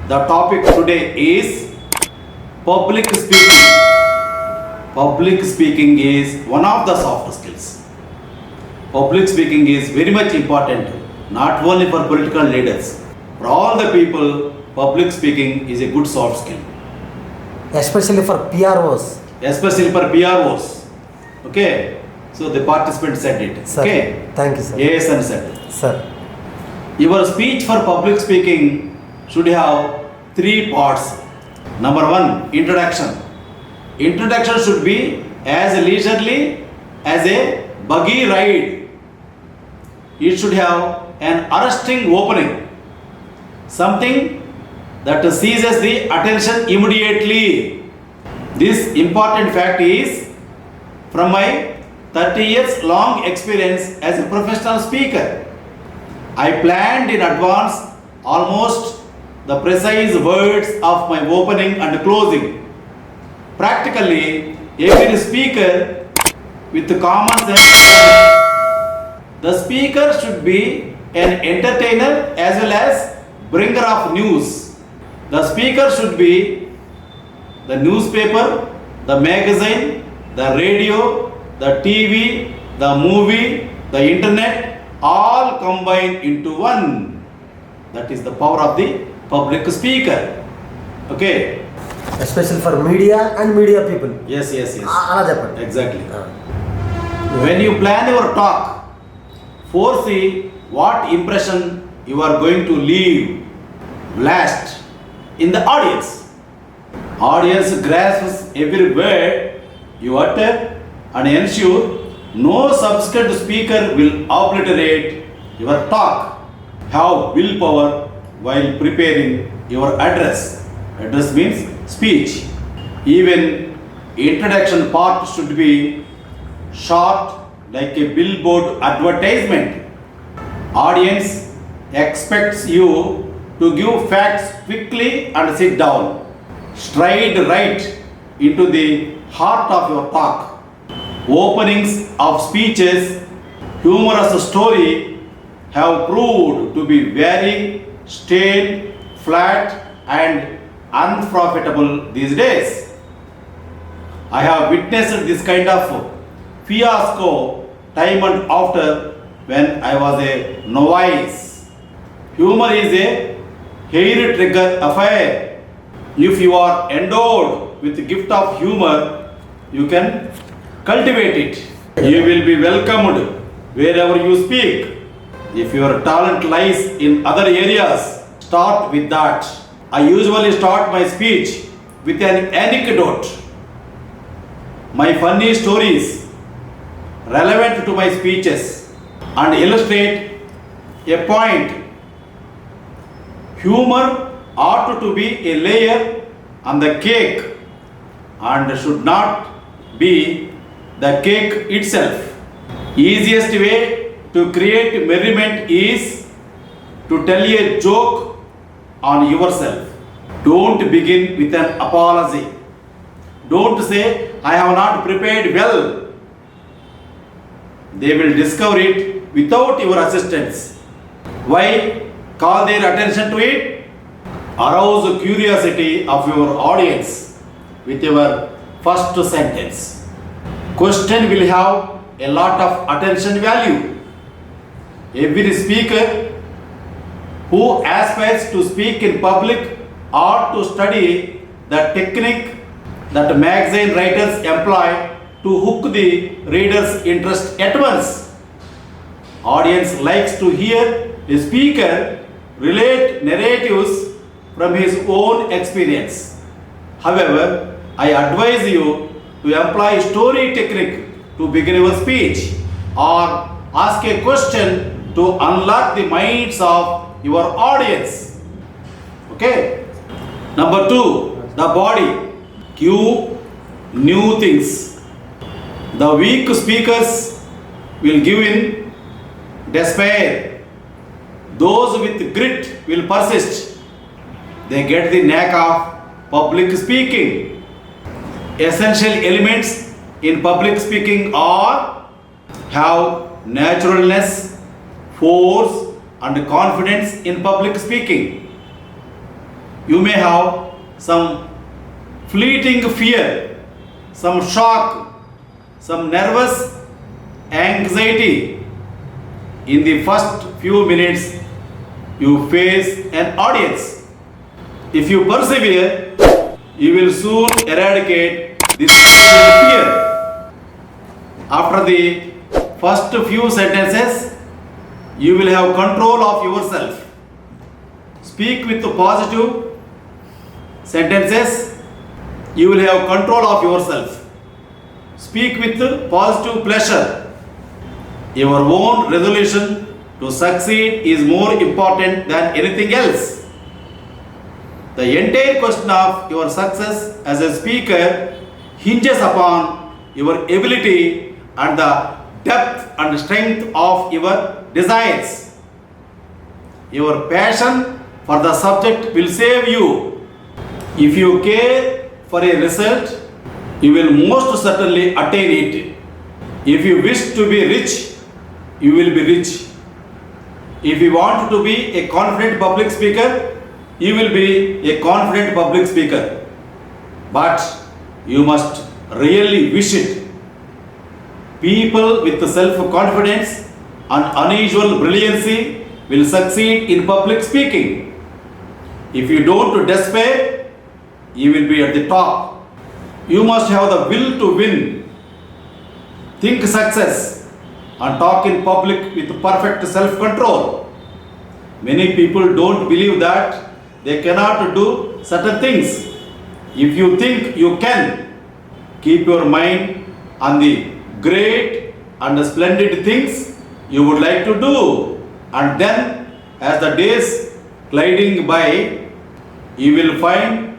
The topic today is public speaking. Public speaking is one of the soft skills. Public speaking is very much important, not only for political leaders. For all the people, public speaking is a good soft skill. Especially for PROs. Especially for PROs. Okay. So the participant said it. Sir, okay. thank you, sir. Yes, and said. Sir. Your speech for public speaking should have 3 parts. Number 1, introduction. Introduction should be as leisurely as a buggy ride. It should have an arresting opening. Something that seizes the attention immediately. This important fact is from my 30 years long experience as a professional speaker. I planned in advance almost the precise words of my opening and closing. Practically, every speaker with common sense. The speaker should be an entertainer as well as bringer of news. The speaker should be the newspaper, the magazine, the radio, the TV, the movie, the internet, all combined into one. That is the power of the public speaker. Okay. Especially for media and media people. Yes. అలా చెప్పండి. Exactly. When you plan your talk, foresee what impression you are going to leave last in the audience. Audience grasps every word you utter and ensure no subsequent speaker will obliterate your talk. Have willpower while preparing your address. Address means speech. Even introduction part should be short like a billboard advertisement. Audience expects you to give facts quickly and sit down. Stride right into the heart of your talk. Openings of speeches, humorous story have proved to be very stale, flat and unprofitable these days. I have witnessed this kind of fiasco time and after when I was a novice. Humor is a hair trigger affair. If you are endowed with the gift of humor, you can cultivate it. You will be welcomed wherever you speak. If your talent lies in other areas, start with that. I usually start my speech with an anecdote. My funny stories relevant to my speeches and illustrate a point. Humor ought to be a layer on the cake and should not be the cake itself. Easiest way to create merriment is to tell a joke on yourself. Don't begin with an apology. Don't say, I have not prepared well. They will discover it without your assistance. Why call their attention to it? Arouse the curiosity of your audience with your first sentence. Question will have a lot of attention value. Every speaker who aspires to speak in public ought to study the technique that magazine writers employ to hook the reader's interest at once. Audience likes to hear a speaker relate narratives from his own experience. However, I advise you to employ story technique to begin your speech or ask a question to unlock the minds of your audience. Okay. Number 2, the body. Cue new things. The weak speakers will give in despair. Those with grit will persist. They get the knack of public speaking. Essential elements in public speaking are have naturalness, force and confidence in public speaking. You may have some fleeting fear, some shock, some nervous anxiety. In the first few minutes, you face an audience. If you persevere, you will soon eradicate this fear. After the first few sentences, you will have control of yourself. Speak with positive sentences, you will have control of yourself. Speak with positive pleasure. Your own resolution to succeed is more important than anything else. The entire question of your success as a speaker hinges upon your ability and the depth and strength of your desires. Your passion for the subject will save you. If you care for a result, you will most certainly attain it. If you wish to be rich, you will be rich. If you want to be a confident public speaker, you will be a confident public speaker. But you must really wish it. People with self-confidence and unusual brilliancy will succeed in public speaking. If you don't despair, you will be at the top. You must have the will to win. Think success and talk in public with perfect self-control. Many people don't believe that they cannot do certain things. If you think you can, keep your mind on the great and splendid things you would like to do, and then as the days gliding by, you will find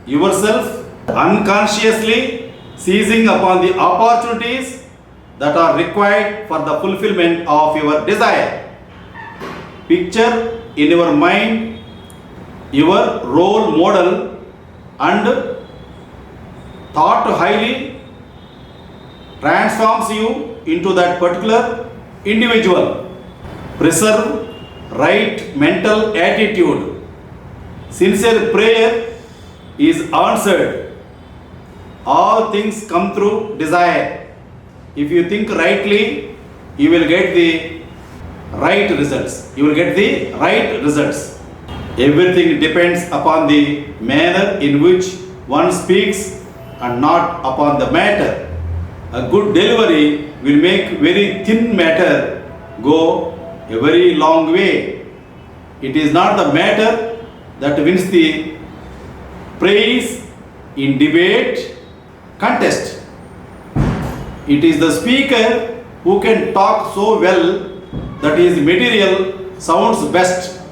yourself unconsciously seizing upon the opportunities that are required for the fulfillment of your desire. Picture in your mind your role model and thought highly transforms you into that particular individual. Preserve right mental attitude. Sincere prayer is answered. All things come through desire. If you think rightly, you will get the right results. You will get the right results. Everything depends upon the manner in which one speaks and not upon the matter. A good delivery will make very thin matter go a very long way. It is not the matter that wins the praise in debate contest. It is the speaker who can talk so well that his material sounds best.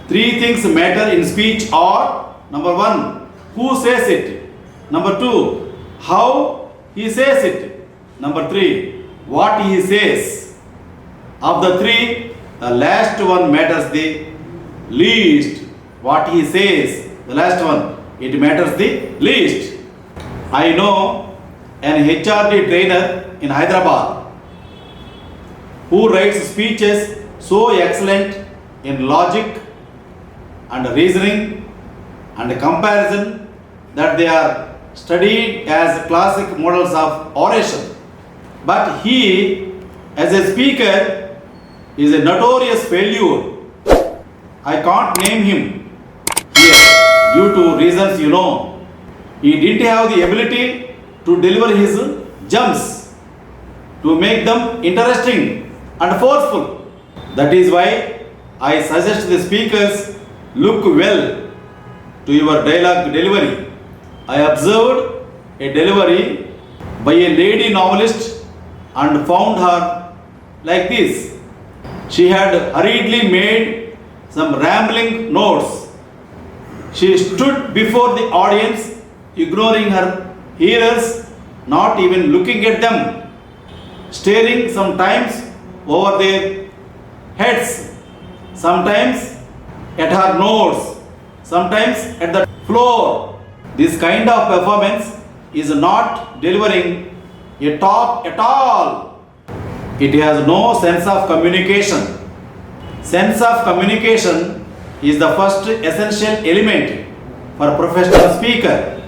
Three things matter in speech are: number one, who says it; number two, how he says it; number three, what he says. Of the three, the last one matters the least. What he says, the last one, it matters the least. I know an HRD trainer in Hyderabad who writes speeches so excellent in logic and reasoning and comparison that they are studied as classic models of oration. But he, as a speaker, is a notorious failure. I can't name him here due to reasons you know. He didn't have the ability to deliver his gems, to make them interesting and forceful. That is why I suggest the speakers look well to your dialogue delivery. I observed a delivery by a lady novelist and found her like this. She had hurriedly made some rambling notes. She stood before the audience, ignoring her hearers, not even looking at them, staring sometimes over their heads, sometimes at her notes, sometimes at the floor. This kind of performance is not delivering a talk at all. It has no sense of communication. Sense of communication is the first essential element for a professional speaker.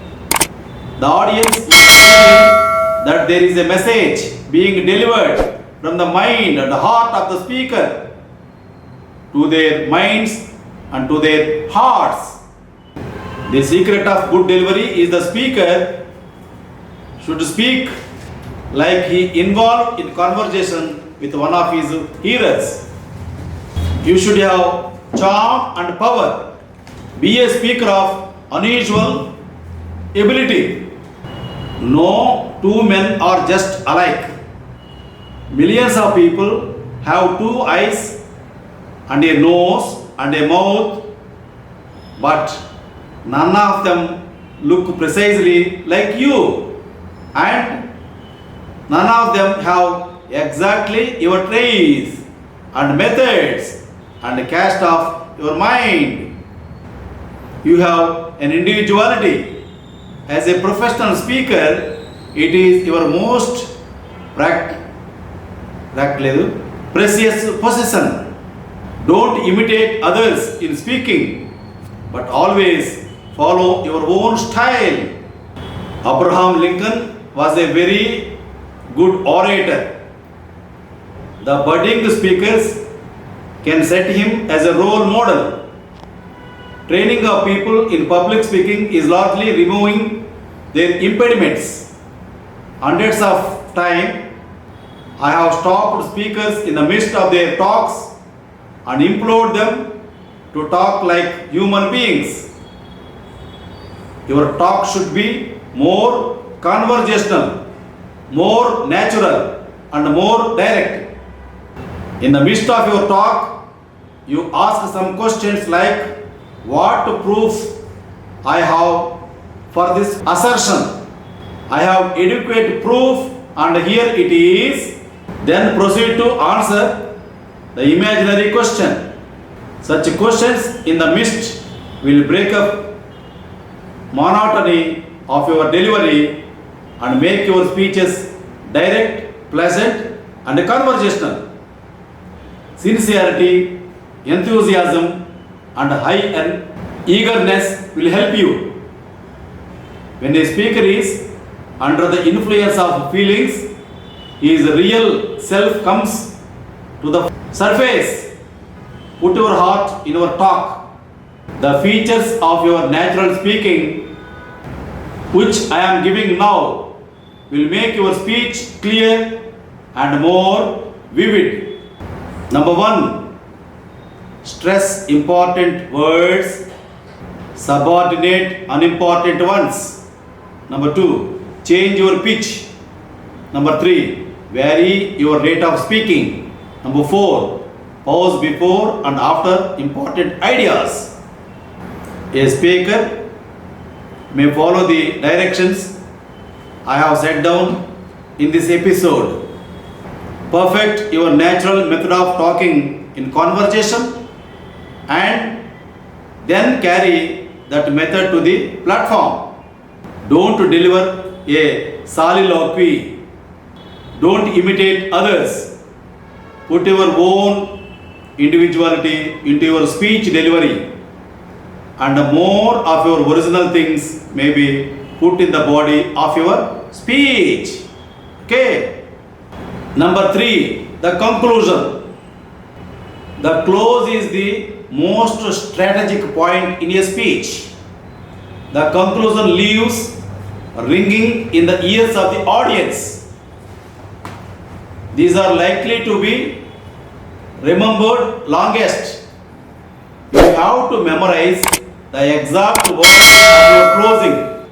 The audience is feeling that there is a message being delivered from the mind and the heart of the speaker to their minds and to their hearts. The secret of good delivery is the speaker should speak like he involved in conversation with one of his hearers. You should have charm and power. Be a speaker of unusual ability. No two men are just alike. Millions of people have two eyes and a nose and a mouth, but none of them look precisely like you, and none of them have exactly your traits and methods and cast of your mind. You have an individuality. As a professional speaker, it is your most precious possession. Don't imitate others in speaking, but always follow your own style. Abraham Lincoln was a very good orator. The budding speakers can set him as a role model. Training of people in public speaking is largely removing their impediments. Hundreds of times I have stopped speakers in the midst of their talks and implored them to talk like human beings. Your talk should be more conversational, more natural, and more direct. In the midst of your talk, you ask some questions like, what proof I have for this assertion? I have adequate proof and here it is. Then proceed to answer the imaginary question. Such questions in the midst will break up monotony of your delivery and make your speeches direct, pleasant, and conversational. Sincerity, enthusiasm, and high eagerness will help you. When a speaker is under the influence of feelings, his real self comes to the surface. Put your heart in your talk. The features of your natural speaking, which I am giving now, will make your speech clear and more vivid. Number 1. Stress important words, subordinate unimportant ones. Number 2. Change your pitch. Number 3. Vary your rate of speaking. Number 4. Pause before and after important ideas. A speaker may follow the directions I have set down in this episode. Perfect your natural method of talking in conversation and then carry that method to the platform. Don't deliver a soliloquy. Don't imitate others. Put your own individuality into your speech delivery, and more of your original things may be put in the body of your speech. Okay. Number 3, the conclusion. The close is the most strategic point in a speech. The conclusion leaves ringing in the ears of the audience. These are likely to be remembered longest. You have to memorize the exact words of your closing.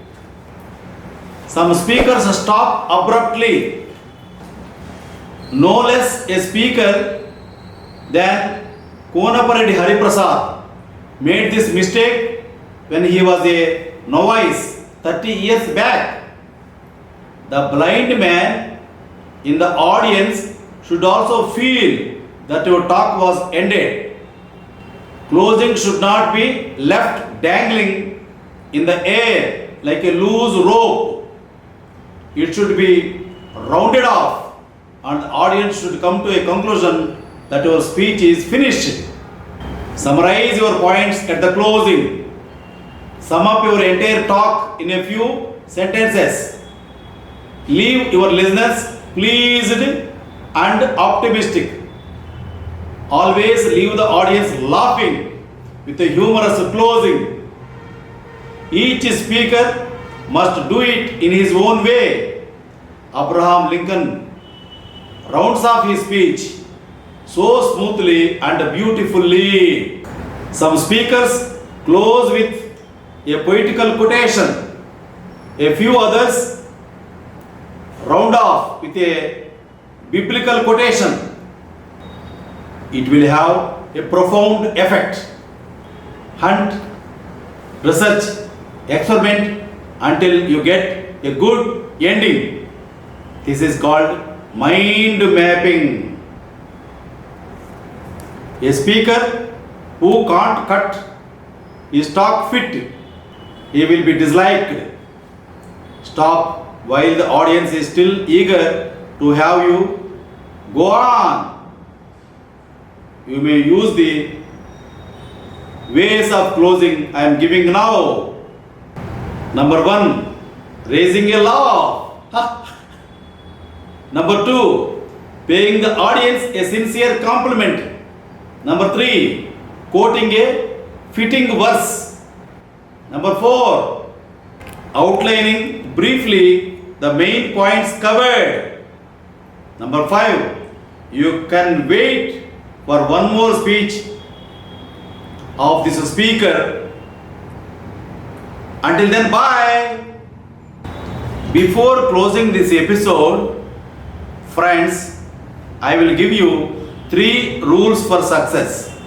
Some speakers stop abruptly. No less a speaker than Hariprasad made this mistake when he was a novice 30 years back. The blind man in the audience should also feel that your talk was ended. Closing should not be left dangling in the air like a loose rope. It should be rounded off and the audience should come to a conclusion that your speech is finished. Summarize your points at the closing. Sum up your entire talk in a few sentences. Leave your listeners pleased and optimistic. Always leave the audience laughing with a humorous closing. Each speaker must do it in his own way. Abraham Lincoln rounds off his speech so smoothly and beautifully. Some speakers close with a poetical quotation. A few others round off with a biblical quotation. It will have a profound effect. Hunt, research, experiment until you get a good ending. This is called mind mapping. A speaker who can't cut his talk fit, he will be disliked. Stop while the audience is still eager to have you go on. You may use the ways of closing I am giving now. Number 1, raising a laugh. Number 2, paying the audience a sincere compliment. Number 3, quoting a fitting verse. Number 4, outlining briefly the main points covered. Number 5, you can wait for one more speech of this speaker. Until then, bye. Before closing this episode, friends, I will give you 3 rules for success.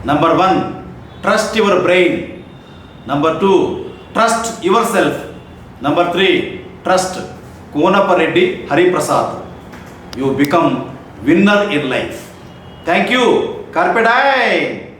Number 1, trust your brain. Number 2, trust yourself. Number 3, trust Konapareddy Hariprasad. You become winner in life. Thank you. Carpe diem.